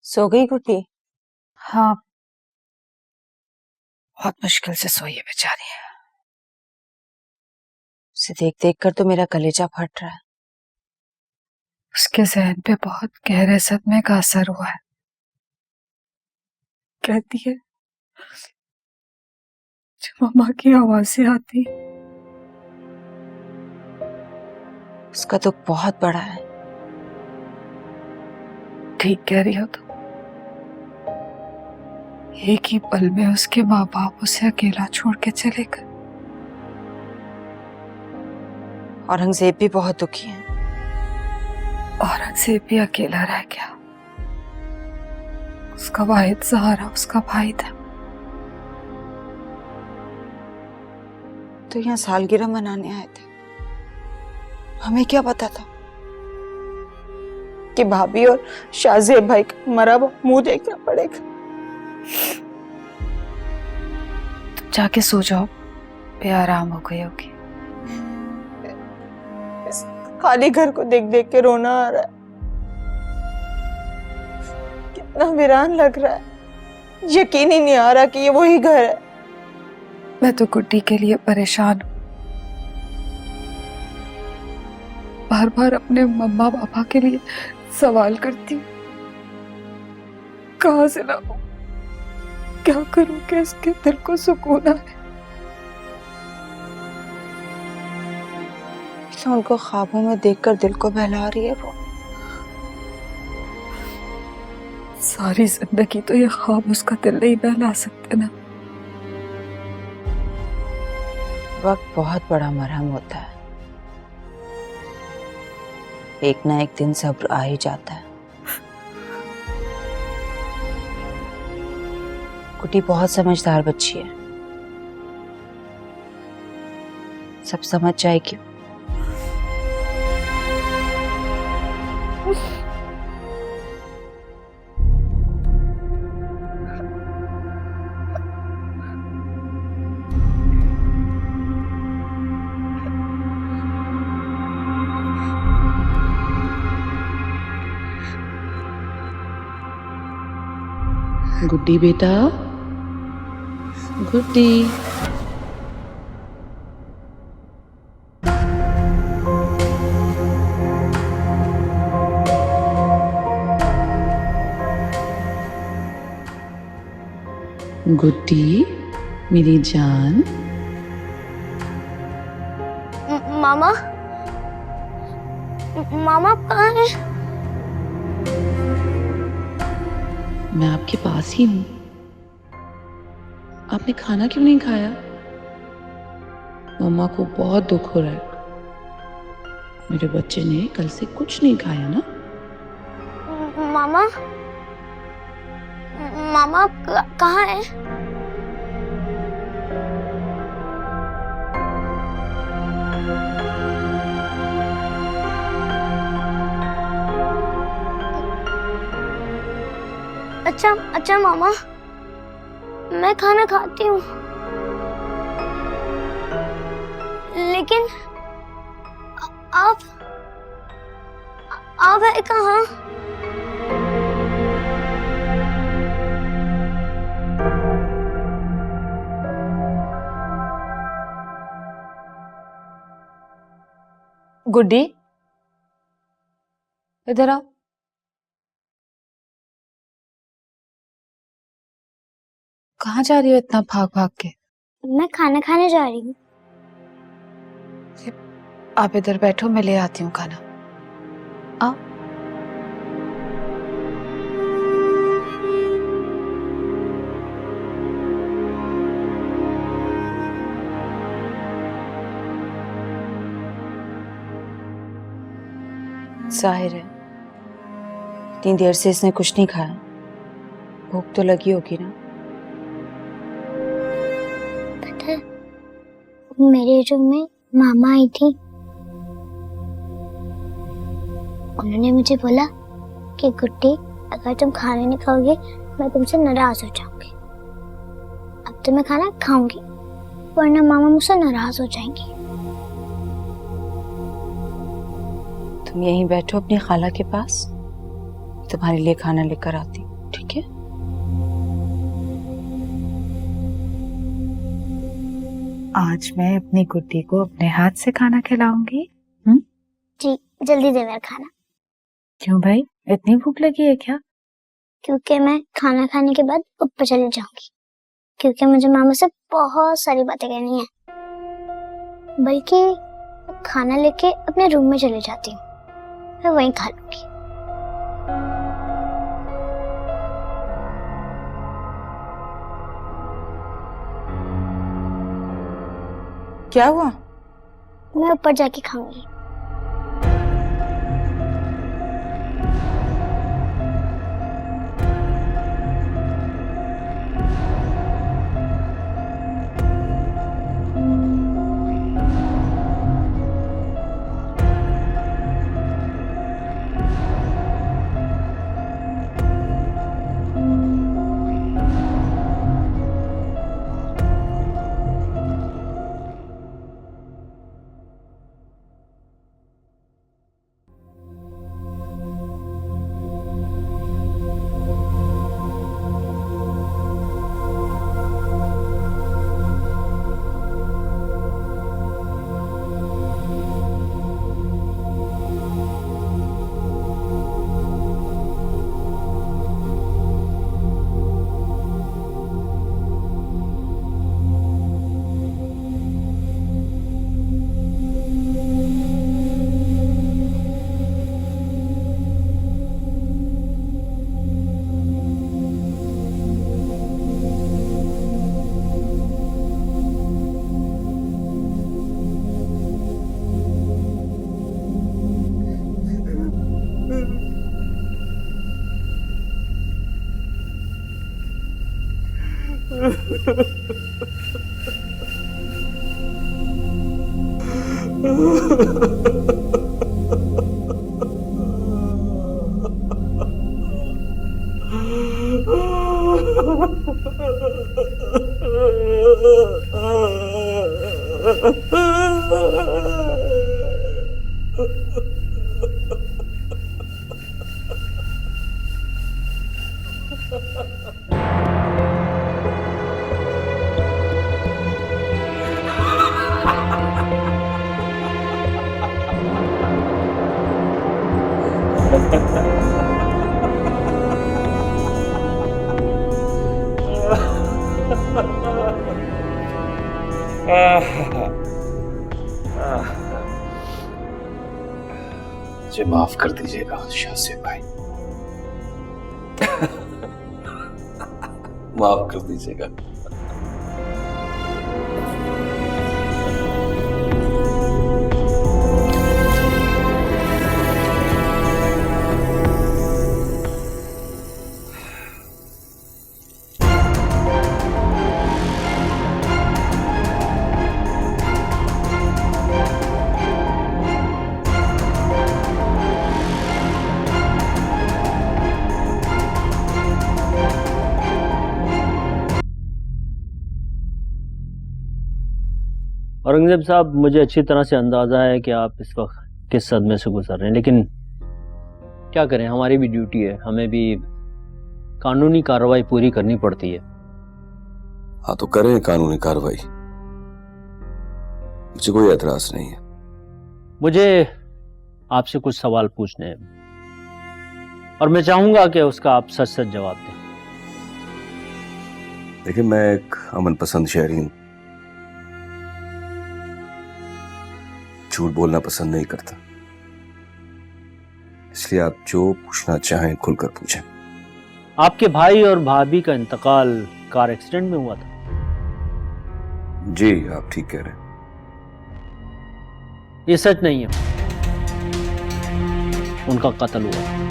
सो गई गुड्डी? हाँ, बहुत मुश्किल से सोई है बेचारी। उसे देख देख कर तो मेरा कलेजा फट रहा है। उसके जहन पे बहुत गहरे सदमे का असर हुआ है। कहती है जो मम्मा की आवाजें आती, उसका दुख बहुत बड़ा है। ठीक कह रही हो तुम। एक ही पल में उसके माँ बाप उसे अकेला छोड़ के चले गए। औरंगजेब भी बहुत दुखी है। औरंगजेब भी अकेला रह गया। उसका वाहिद सहारा उसका भाई था। तो यहाँ सालगिरह मनाने आए थे। हमें क्या पता था कि भाभी और शाहजेब भाई का मरा हुआ मुंह देखना पड़ेगा। तुम जाके सो जाओ, बेआराम हो गई होगी। इस खाली घर को देख देख के रोना आ रहा है। कितना वीरान लग रहा है। यकीन ही नहीं आ रहा कि ये वही घर है। मैं तो गुड्डी के लिए परेशान हूँ। बार बार अपने मम्मा पापा के लिए सवाल करती हूँ, कहाँ से लाऊं, क्या करूं कि इसके दिल को सुकून आए। तो उनको ख्वाबों में देखकर दिल को बहला रही है वो। सारी जिंदगी तो ये ख्वाब उसका दिल नहीं बहला सकते ना। वक्त बहुत बड़ा मरहम होता है। एक ना एक दिन सब्र आ ही जाता है। गुड्डी बहुत समझदार बच्ची है। सब समझ जाएगी। गुड्डी बेटा, गुड्डी। गुड्डी मेरी जान। मामा, मामा आप कहाँ हैं? मैं आपके पास ही हूँ। आपने खाना क्यों नहीं खाया? मम्मा को बहुत दुख हो रहा है। मेरे बच्चे ने कल से कुछ नहीं खाया ना। मामा, मामा आप कहाँ हैं? अच्छा अच्छा मामा, मैं खाना खाती हूँ, लेकिन आप है कहाँ? गुड्डी, इधर आओ। कहाँ जा रही हो इतना भाग भाग के? मैं खाना खाने जा रही हूँ। आप इधर बैठो, मैं ले आती हूँ खाना। आओ। जाहिर है इतनी देर से इसने कुछ नहीं खाया। भूख तो लगी होगी ना। पता है, मेरे रूम में मामा आई थी। उन्होंने मुझे बोला कि गुड्डी, अगर तुम खाना नहीं खाओगे मैं तुमसे नाराज हो जाऊंगी। अब तो मैं खाना खाऊंगी, वरना मामा मुझसे नाराज हो जाएंगी। तुम यहीं बैठो अपनी खाला के पास, तुम्हारे लिए खाना लेकर आती। आज मैं अपनी गुड्डी को अपने हाथ से खाना खिलाऊंगी। जी जल्दी दे मेरा खाना। क्यों भाई, इतनी भूख लगी है क्या? क्योंकि मैं खाना खाने के बाद ऊपर चली जाऊंगी, क्योंकि मुझे मामा से बहुत सारी बातें करनी है। बल्कि खाना लेके अपने रूम में चली जाती हूँ, मैं वहीं खा लूंगी। क्या हुआ? मैं ऊपर जाके खाऊंगी। मुझे माफ कर दीजिएगा शाह भाई। माफ कर दीजिएगा। औरंगजेब साहब, मुझे अच्छी तरह से अंदाजा है कि आप इस वक्त किस सदमे से गुजर रहे हैं, लेकिन क्या करें, हमारी भी ड्यूटी है, हमें भी कानूनी कार्रवाई पूरी करनी पड़ती है। हाँ तो करें कानूनी कार्रवाई, मुझे कोई एतराज नहीं है। मुझे आपसे कुछ सवाल पूछने हैं और मैं चाहूंगा कि उसका आप सच सच जवाब दें। देखिए, मैं एक अमन पसंद शहरी हूं, झूठ बोलना पसंद नहीं करता, इसलिए आप जो पूछना चाहें खुलकर पूछें। आपके भाई और भाभी का इंतकाल कार एक्सीडेंट में हुआ था? जी आप ठीक कह रहे हैं। ये सच नहीं है, उनका कत्ल हुआ।